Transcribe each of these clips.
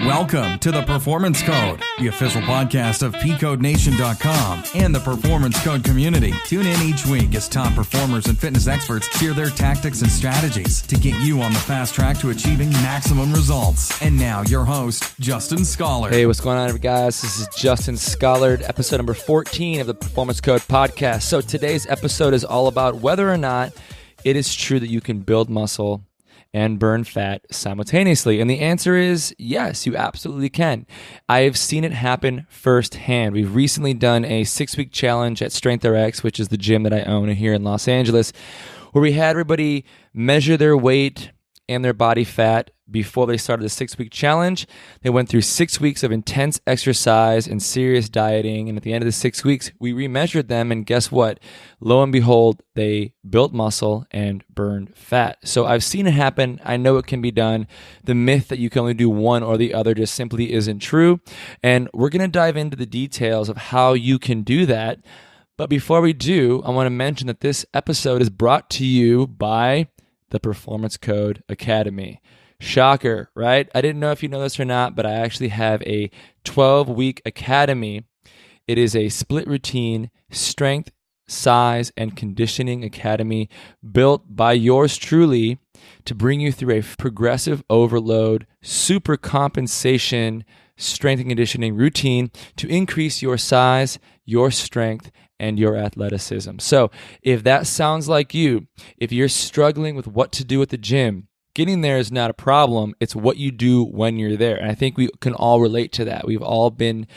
Welcome to The Performance Code, the official podcast of pcodenation.com and the Performance Code community. Tune in each week as top performers and fitness experts share their tactics and strategies to get you on the fast track to achieving maximum results. And now, your host, Justin Schollard. Hey, what's going on, guys? This is Justin Schollard, episode number 14 of the Performance Code podcast. So today's episode is all about whether or not it is true that you can build muscle and burn fat simultaneously. And the answer is yes, you absolutely can. I have seen it happen firsthand. We've recently done a 6-week challenge at StrengthRx, which is the gym that I own here in Los Angeles, where we had everybody measure their weight and their body fat before they started the 6-week challenge. They went through 6 weeks of intense exercise and serious dieting. And at the end of the 6 weeks, we remeasured them. And guess what? Lo and behold, they built muscle and burned fat. So I've seen it happen. I know it can be done. The myth that you can only do one or the other just simply isn't true. And we're going to dive into the details of how you can do that. But before we do, I want to mention that this episode is brought to you by the Performance Code Academy. Shocker, right? I didn't know if you know this or not, but I actually have a 12-week academy. It is a split routine, strength, size, and conditioning academy built by yours truly to bring you through a progressive overload, super compensation, strength and conditioning routine to increase your size, your strength, and your athleticism. So if that sounds like you, if you're struggling with what to do at the gym, getting there is not a problem. It's what you do when you're there. And I think we can all relate to that. We've all been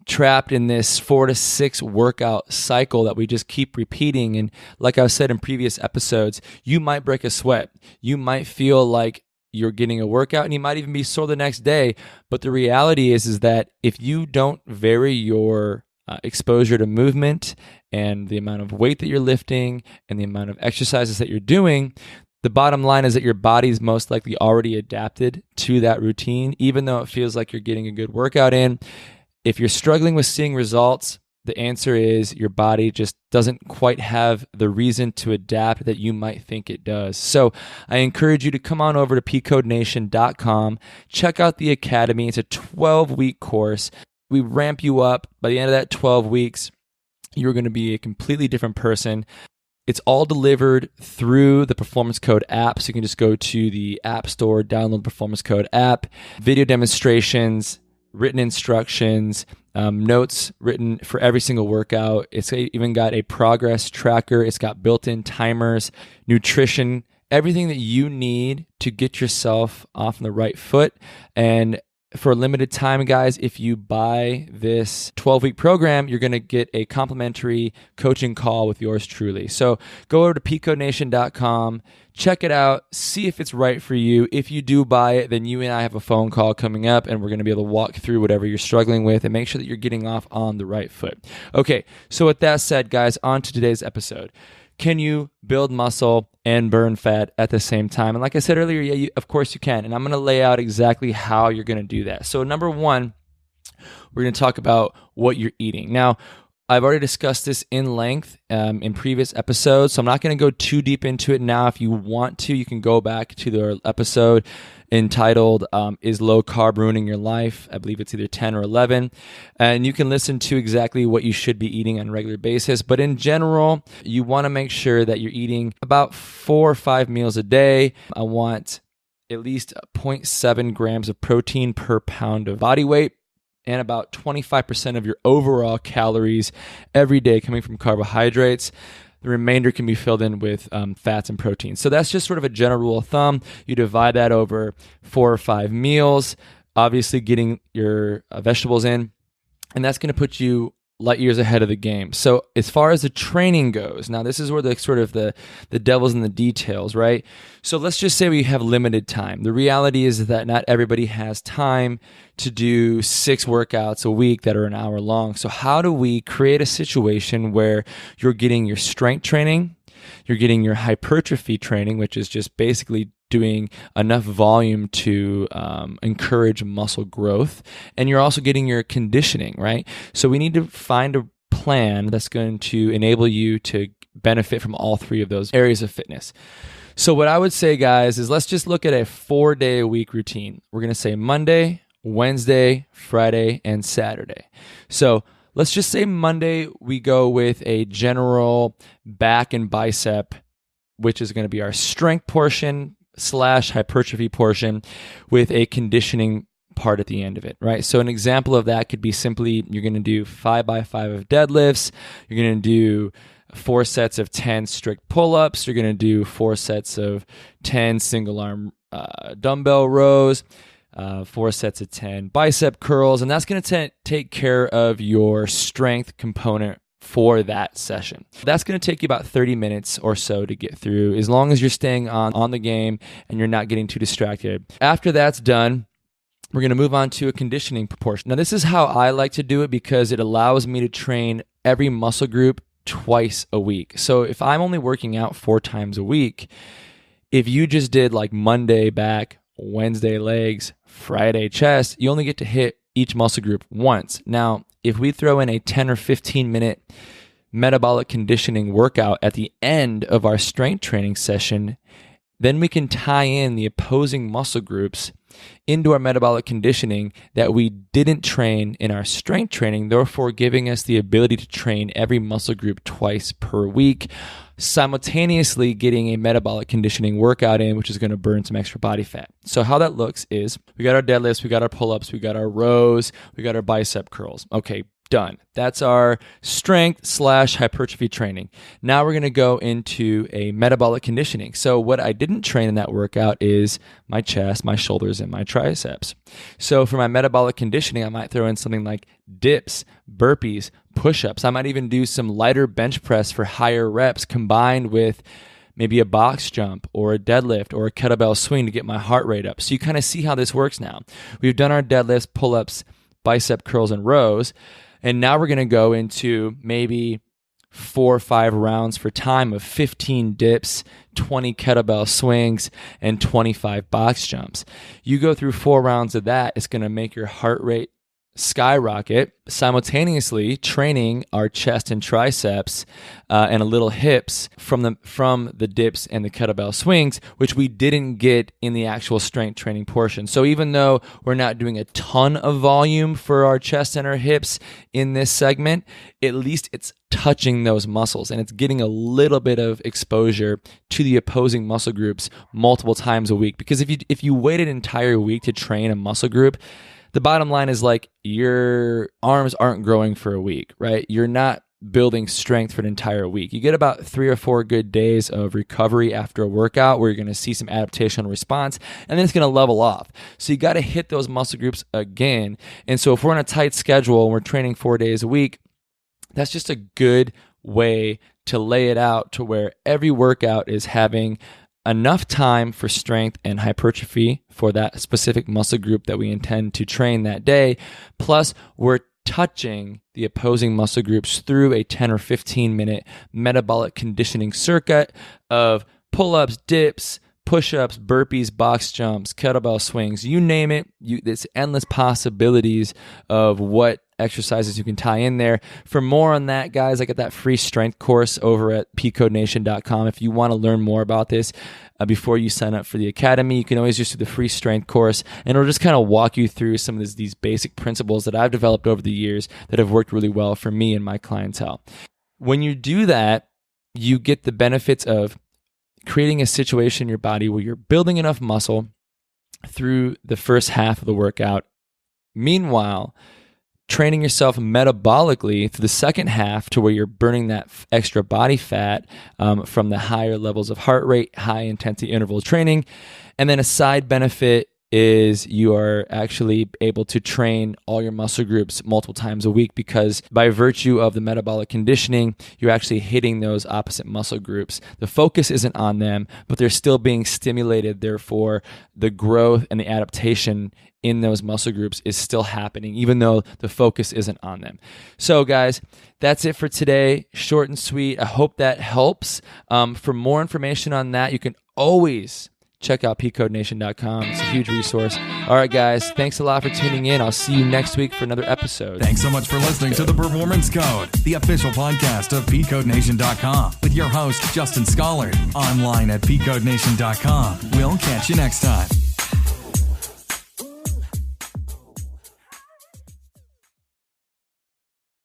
trapped in this 4 to 6 workout cycle that we just keep repeating. And like I said in previous episodes, you might break a sweat. You might feel like you're getting a workout and you might even be sore the next day. But the reality is that if you don't vary your exposure to movement and the amount of weight that you're lifting and the amount of exercises that you're doing, the bottom line is that your body's most likely already adapted to that routine, even though it feels like you're getting a good workout in. If you're struggling with seeing results, the answer is your body just doesn't quite have the reason to adapt that you might think it does. So I encourage you to come on over to pcodenation.com, check out the academy. It's a 12-week course. We ramp you up. By the end of that 12 weeks, you're going to be a completely different person. It's all delivered through the Performance Code app. So you can just go to the App Store, download the Performance Code app, video demonstrations, written instructions, notes written for every single workout. It's even got a progress tracker. It's got built-in timers, nutrition, everything that you need to get yourself off on the right foot. And for a limited time, guys, if you buy this 12-week program, you're going to get a complimentary coaching call with yours truly. So go over to pcodenation.com, check it out, see if it's right for you. If you do buy it, then you and I have a phone call coming up, and we're going to be able to walk through whatever you're struggling with and make sure that you're getting off on the right foot. Okay, so with that said, guys, on to today's episode. Can you build muscle and burn fat at the same time? And like I said earlier, yeah, of course you can. And I'm going to lay out exactly how you're going to do that. So number one, we're going to talk about what you're eating. Now, I've already discussed this in length in previous episodes, so I'm not going to go too deep into it now. If you want to, you can go back to the episode entitled Is Low Carb Ruining Your Life? I believe it's either 10 or 11. And you can listen to exactly what you should be eating on a regular basis. But in general, you want to make sure that you're eating about 4 or 5 meals a day. I want at least 0.7 grams of protein per pound of body weight, and about 25% of your overall calories every day coming from carbohydrates. The remainder can be filled in with fats and proteins. So that's just sort of a general rule of thumb. You divide that over 4 or 5 meals, obviously getting your vegetables in, and that's going to put you light years ahead of the game. So as far as the training goes, now this is where the sort of the devil's in the details, right? So let's just say we have limited time. The reality is that not everybody has time to do 6 workouts a week that are an hour long. So how do we create a situation where you're getting your strength training, you're getting your hypertrophy training, which is just basically doing enough volume to encourage muscle growth, and you're also getting your conditioning, right? So we need to find a plan that's going to enable you to benefit from all 3 of those areas of fitness. So what I would say, guys, is let's just look at a 4-day-a-week routine. We're going to say Monday, Wednesday, Friday, and Saturday. So let's just say Monday we go with a general back and bicep, which is going to be our strength portion / hypertrophy portion with a conditioning part at the end of it, right? So an example of that could be simply you're going to do 5x5 of deadlifts, you're going to do 4 sets of 10 strict pull-ups, you're going to do 4 sets of 10 single arm dumbbell rows, 4 sets of 10 bicep curls, and that's going to take care of your strength component for that session. That's going to take you about 30 minutes or so to get through, as long as you're staying on the game and you're not getting too distracted. After that's done, we're going to move on to a conditioning proportion. Now, this is how I like to do it because it allows me to train every muscle group twice a week. So if I'm only working out 4 times a week, if you just did like Monday back, Wednesday legs, Friday chest, you only get to hit each muscle group once. Now, if we throw in a 10 or 15 minute metabolic conditioning workout at the end of our strength training session, then we can tie in the opposing muscle groups into our metabolic conditioning that we didn't train in our strength training, therefore giving us the ability to train every muscle group twice per week, simultaneously getting a metabolic conditioning workout in, which is going to burn some extra body fat. So how that looks is we got our deadlifts, we got our pull-ups, we got our rows, we got our bicep curls. Okay, done. That's our strength / hypertrophy training. Now we're going to go into a metabolic conditioning. So what I didn't train in that workout is my chest, my shoulders, and my triceps. So for my metabolic conditioning, I might throw in something like dips, burpees, push-ups. I might even do some lighter bench press for higher reps combined with maybe a box jump or a deadlift or a kettlebell swing to get my heart rate up. So you kind of see how this works now. We've done our deadlifts, pull-ups, bicep curls, and rows. And now we're going to go into maybe 4 or 5 rounds for time of 15 dips, 20 kettlebell swings, and 25 box jumps. You go through 4 rounds of that, it's going to make your heart rate skyrocket, simultaneously training our chest and triceps and a little hips from the dips and the kettlebell swings, which we didn't get in the actual strength training portion. So even though we're not doing a ton of volume for our chest and our hips in this segment, at least it's touching those muscles and it's getting a little bit of exposure to the opposing muscle groups multiple times a week. Because if you waited an entire week to train a muscle group, the bottom line is like your arms aren't growing for a week, right? You're not building strength for an entire week. You get about 3 or 4 good days of recovery after a workout where you're going to see some adaptation response, and then it's going to level off. So you got to hit those muscle groups again. And so if we're on a tight schedule and we're training 4 days a week, that's just a good way to lay it out to where every workout is having enough time for strength and hypertrophy for that specific muscle group that we intend to train that day. Plus, we're touching the opposing muscle groups through a 10 or 15 minute metabolic conditioning circuit of pull-ups, dips, push-ups, burpees, box jumps, kettlebell swings, you name it. There's endless possibilities of what exercises you can tie in there. For more on that, guys, I got that free strength course over at pcodenation.com. If you want to learn more about this before you sign up for the academy, you can always just do the free strength course, and it'll just kind of walk you through some of these basic principles that I've developed over the years that have worked really well for me and my clientele. When you do that, you get the benefits of creating a situation in your body where you're building enough muscle through the first half of the workout. Meanwhile, training yourself metabolically through the second half to where you're burning that extra body fat from the higher levels of heart rate, high intensity interval training. And then a side benefit is you are actually able to train all your muscle groups multiple times a week, because by virtue of the metabolic conditioning, you're actually hitting those opposite muscle groups. The focus isn't on them, but they're still being stimulated. Therefore, the growth and the adaptation in those muscle groups is still happening, even though the focus isn't on them. So guys, that's it for today. Short and sweet. I hope that helps. For more information on that, you can always check out pcodenation.com. It's a huge resource. All right, guys. Thanks a lot for tuning in. I'll see you next week for another episode. Thanks so much for listening to The Performance Code, the official podcast of pcodenation.com, with your host, Justin Schollard, online at pcodenation.com. We'll catch you next time.